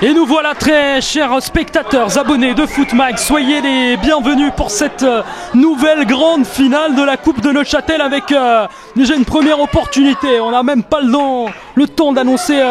Et nous voilà très chers spectateurs, abonnés de Footmag, soyez les bienvenus pour cette nouvelle grande finale de la Coupe de Neuchâtel avec déjà une première opportunité. On n'a même pas le temps d'annoncer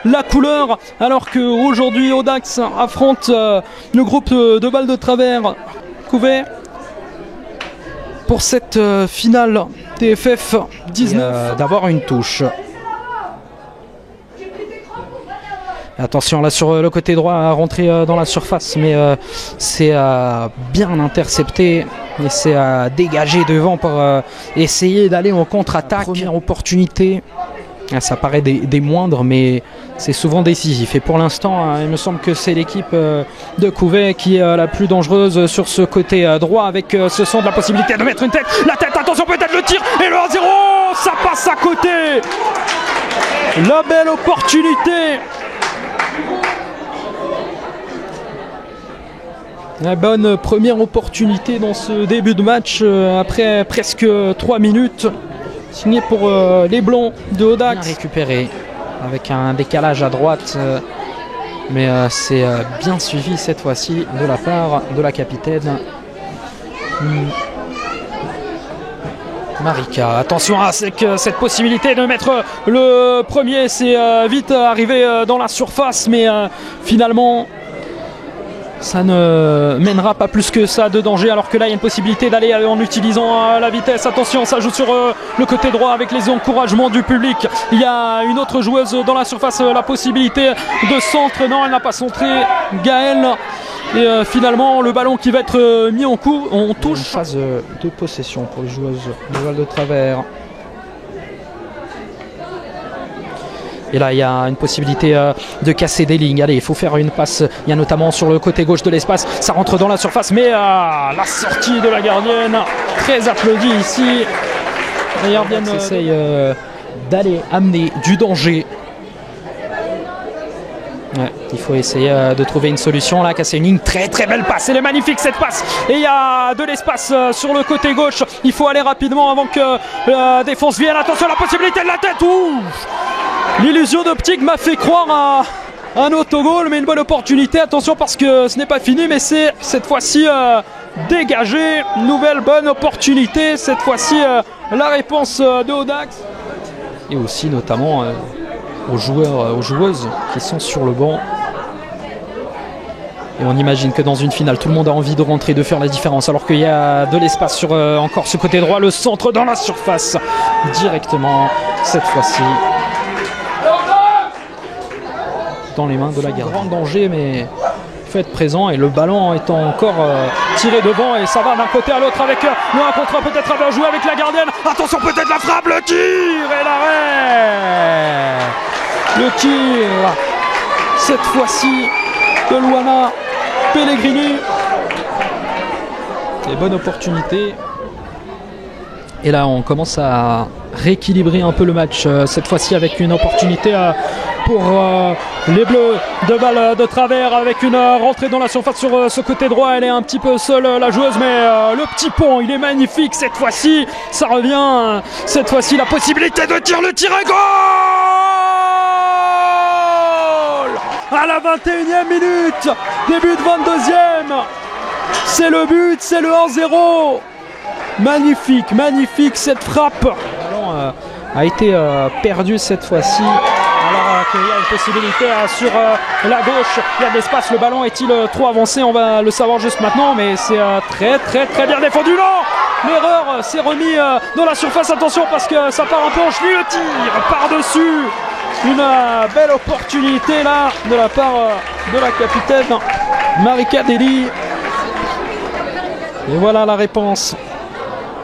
la couleur alors qu'aujourd'hui Audax affronte le groupe de Val de Travers Couvet pour cette finale TFF 19 d'avoir une touche. Attention là sur le côté droit à rentrer dans la surface, mais c'est bien intercepté et c'est dégagé devant pour essayer d'aller en contre-attaque. Première opportunité, ça paraît des moindres, mais c'est souvent décisif. Et pour l'instant, il me semble que c'est l'équipe de Couvet qui est la plus dangereuse sur ce côté droit avec ce centre, la possibilité de mettre une tête. La tête, attention, peut-être le tir et le 1-0, ça passe à côté. La belle opportunité. La bonne première opportunité dans ce début de match après presque 3 minutes. Signé pour les Blancs de Audax. Bien récupéré avec un décalage à droite. Mais c'est bien suivi cette fois-ci de la part de la capitaine Marika. Attention à cette possibilité de mettre le premier. C'est vite arrivé dans la surface. Mais finalement... ça ne mènera pas plus que ça de danger, alors que là il y a une possibilité d'aller en utilisant la vitesse. Attention, ça joue sur le côté droit avec les encouragements du public. Il y a une autre joueuse dans la surface, la possibilité de centre. Non, elle n'a pas centré, Gaëlle. Et finalement le ballon qui va être mis en coup, on touche. Une phase de possession pour les joueuses de Val de Travers. Et là, il y a une possibilité de casser des lignes. Allez, il faut faire une passe. Il y a notamment sur le côté gauche de l'espace. Ça rentre dans la surface, mais la sortie de la gardienne, très applaudie ici. La gardienne essaye d'aller amener du danger. Ouais, il faut essayer de trouver une solution là, casser une ligne. Très très belle passe, elle est magnifique cette passe. Et il y a de l'espace sur le côté gauche. Il faut aller rapidement avant que la défense vienne. Attention, la possibilité de la tête. Ouf, l'illusion d'optique m'a fait croire à un autogol, mais une bonne opportunité. Attention parce que ce n'est pas fini, mais c'est cette fois-ci dégagé. Nouvelle bonne opportunité. Cette fois-ci la réponse de Audax. Et aussi notamment aux joueurs, aux joueuses qui sont sur le banc. Et on imagine que dans une finale, tout le monde a envie de rentrer, de faire la différence, alors qu'il y a de l'espace sur encore ce côté droit, le centre dans la surface, directement, cette fois-ci, dans les mains de la gardienne. Grand danger, mais il faut être présent, et le ballon étant encore tiré devant, et ça va d'un côté à l'autre avec le 1 contre 1, peut-être à bien jouer avec la gardienne. Attention, peut-être la frappe, le tir et l'arrêt. Le tir, cette fois-ci, de Luana Pellegrini. Et bonne opportunité. Et là, on commence à rééquilibrer un peu le match. Cette fois-ci, avec une opportunité pour les Bleus de Val de Travers, avec une rentrée dans la surface sur ce côté droit. Elle est un petit peu seule, la joueuse, mais le petit pont, il est magnifique cette fois-ci. Ça revient. Cette fois-ci, la possibilité de tir, le tir à goal à la 21e minute, début de 22e. C'est le but, c'est le 1-0. Magnifique, magnifique cette frappe. Le ballon a été perdu cette fois-ci. Alors qu'il y a une possibilité sur la gauche, il y a de l'espace. Le ballon est-il trop avancé? On va le savoir juste maintenant, mais c'est très très très bien défendu. Non, l'erreur s'est remis dans la surface. Attention parce que ça part un peu en chenille. Le tir par-dessus. Une belle opportunité là de la part de la capitaine Marika Deli. Et voilà la réponse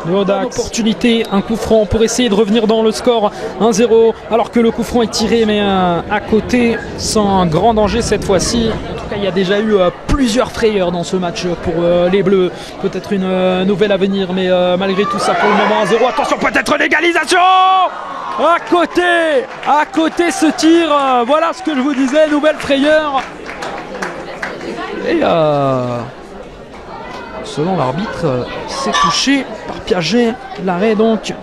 de Audax. Une opportunité, un coup franc pour essayer de revenir dans le score 1-0, alors que le coup franc est tiré mais à côté, sans grand danger cette fois-ci. En tout cas, il y a déjà eu plusieurs frayeurs dans ce match pour les Bleus. Peut-être une nouvelle à venir, mais malgré tout ça, pour le moment 1-0. Attention, peut-être l'égalisation à côté ce tir. Voilà ce que je vous disais, nouvelle frayeur. Et selon l'arbitre, c'est touché par Piaget. L'arrêt donc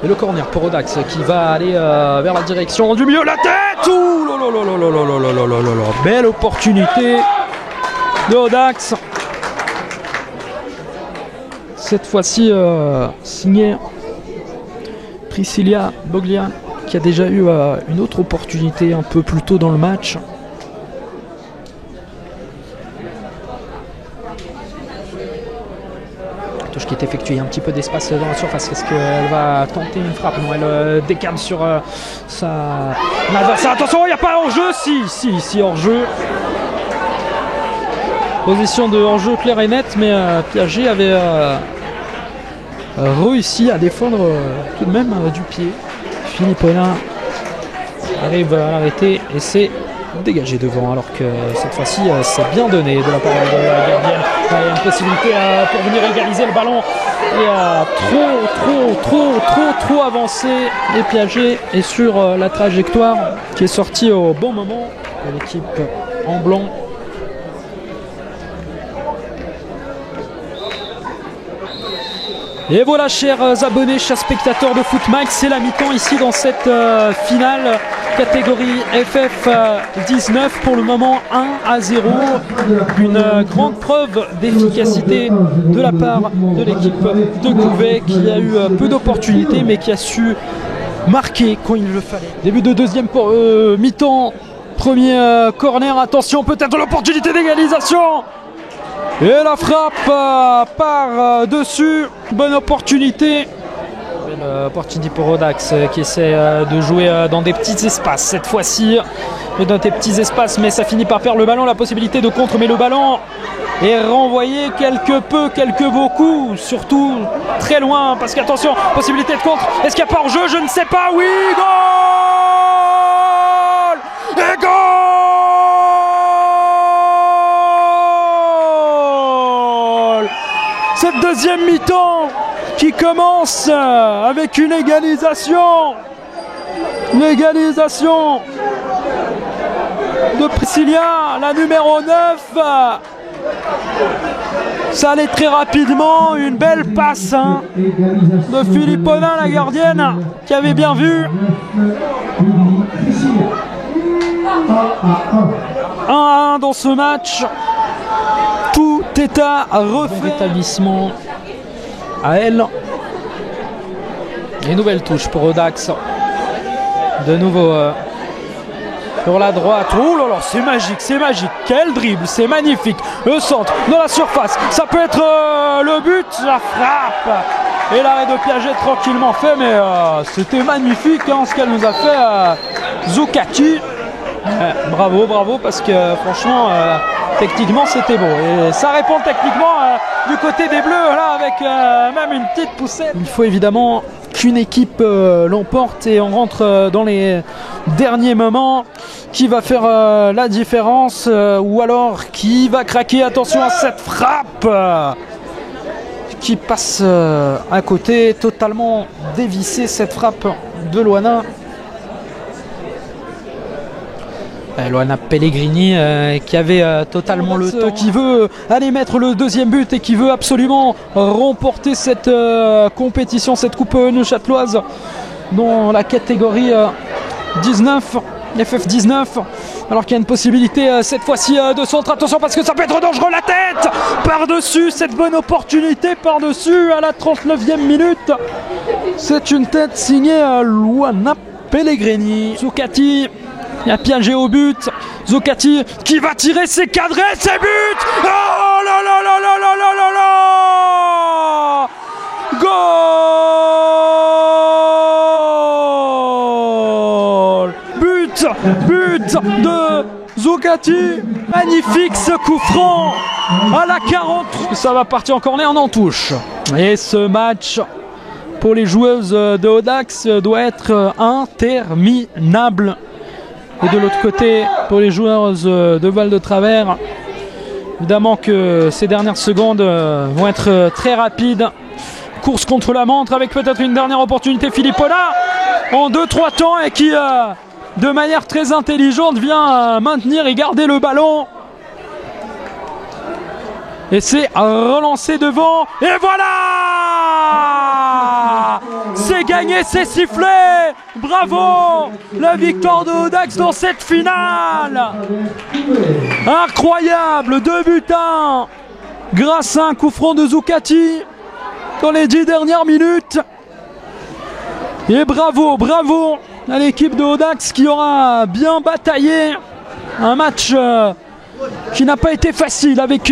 Et le corner pour Audax qui va aller vers la direction du milieu. La tête. Ouh là là là là là là là là là là. Belle opportunité de Audax. Cette fois-ci signé Priscilla Boglia, qui a déjà eu une autre opportunité un peu plus tôt dans le match. Touche qui est effectuée, il y a un petit peu d'espace dans la surface. Est-ce qu'elle va tenter une frappe? Non, elle décale sur sa adversaire. Attention, il n'y a pas hors-jeu. Si, hors-jeu. Position de hors-jeu claire et nette, mais Piaget avait réussi à défendre tout de même du pied. Philippe Paulin arrive à l'arrêter et c'est dégagé devant, alors que cette fois-ci c'est bien donné de la part de la gardienne. Il y a une possibilité pour venir égaliser le ballon et trop avancé, et Piaget est sur la trajectoire qui est sortie au bon moment de l'équipe en blanc. Et voilà, chers abonnés, chers spectateurs de Footmax, c'est la mi-temps ici dans cette finale catégorie FF 19. Pour le moment 1-0, une grande preuve d'efficacité de la part de l'équipe de Couvet, qui a eu peu d'opportunités mais qui a su marquer quand il le fallait. Début de deuxième mi-temps, premier corner, attention, peut-être l'opportunité d'égalisation. Et la frappe par dessus, bonne opportunité. Belle opportunité pour Audax qui essaie de jouer dans des petits espaces cette fois-ci. Dans des petits espaces, mais ça finit par perdre le ballon. La possibilité de contre, mais le ballon est renvoyé quelque beaucoup, surtout très loin. Parce qu'attention, possibilité de contre. Est-ce qu'il n'y a pas hors-jeu? Je ne sais pas. Oui, goal! Et goal! Cette deuxième mi-temps qui commence avec une égalisation. L'égalisation de Priscilla, la numéro 9. Ça allait très rapidement, une belle passe de Philippe Paulin, la gardienne, qui avait bien vu. 1-1 dans ce match. Tout est à refaire. Rétablissement à elle. Et nouvelle touche pour Audax. De nouveau sur la droite. Oh là là, c'est magique, c'est magique. Quel dribble, c'est magnifique. Le centre dans la surface. Ça peut être le but, la frappe. Et l'arrêt de Piaget tranquillement fait. Mais c'était magnifique ce qu'elle nous a fait Zucchati. Bravo, bravo, parce que franchement, techniquement c'était beau. Et ça répond techniquement du côté des Bleus, là, avec même une petite poussette. Il faut évidemment qu'une équipe l'emporte et on rentre dans les derniers moments. Qui va faire la différence ou alors qui va craquer? Attention à cette frappe qui passe à côté, totalement dévissée cette frappe de Loana. Loana Pellegrini qui avait totalement le temps, qui veut aller mettre le deuxième but et qui veut absolument remporter cette compétition, cette coupe neuchâteloise dans la catégorie 19, FF19, alors qu'il y a une possibilité cette fois-ci de centre. Attention parce que ça peut être dangereux, la tête par-dessus, cette bonne opportunité par-dessus à la 39e minute. C'est une tête signée Loana Pellegrini. Zucchati. Il y a Piaget au but. Zucchati qui va tirer, c'est cadré, c'est but. Oh là là là là là là là là. Goal. But de Zucchati. Magnifique ce coup franc à la 43. Ça va partir en corner, on en touche. Et ce match pour les joueuses de Audax doit être interminable. Et de l'autre côté, pour les joueurs de Val de Travers, évidemment que ces dernières secondes vont être très rapides. Course contre la montre avec peut-être une dernière opportunité. Philippe Paulin en 2-3 temps et qui, de manière très intelligente, vient maintenir et garder le ballon. Et c'est relancé devant. Et voilà! C'est gagné, c'est sifflé. Bravo. La victoire de Audax dans cette finale. Incroyable, 2-1 grâce à un coup franc de Zucati dans les 10 dernières minutes. Et bravo à l'équipe de Audax qui aura bien bataillé. Un match qui n'a pas été facile avec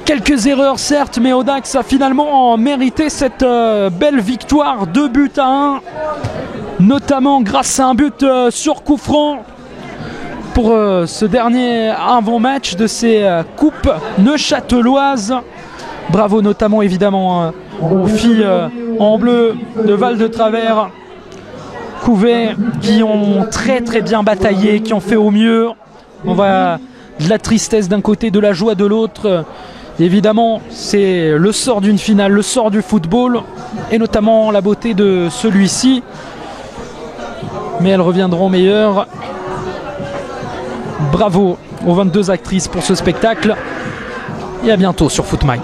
quelques erreurs certes, mais Audax a finalement mérité cette belle victoire, 2-1, notamment grâce à un but sur coup franc pour ce dernier avant-match de ces coupes neuchâteloises. Bravo notamment évidemment aux filles en bleu de Val-de-Travers, Couvet, qui ont très bien bataillé, qui ont fait au mieux. On va de la tristesse d'un côté, de la joie de l'autre. Évidemment, c'est le sort d'une finale, le sort du football, et notamment la beauté de celui-ci. Mais elles reviendront meilleures. Bravo aux 22 actrices pour ce spectacle. Et à bientôt sur Footmag.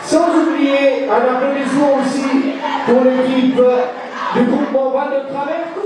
Sans oublier un applaudissement aussi pour l'équipe du groupement Val-de-Travers.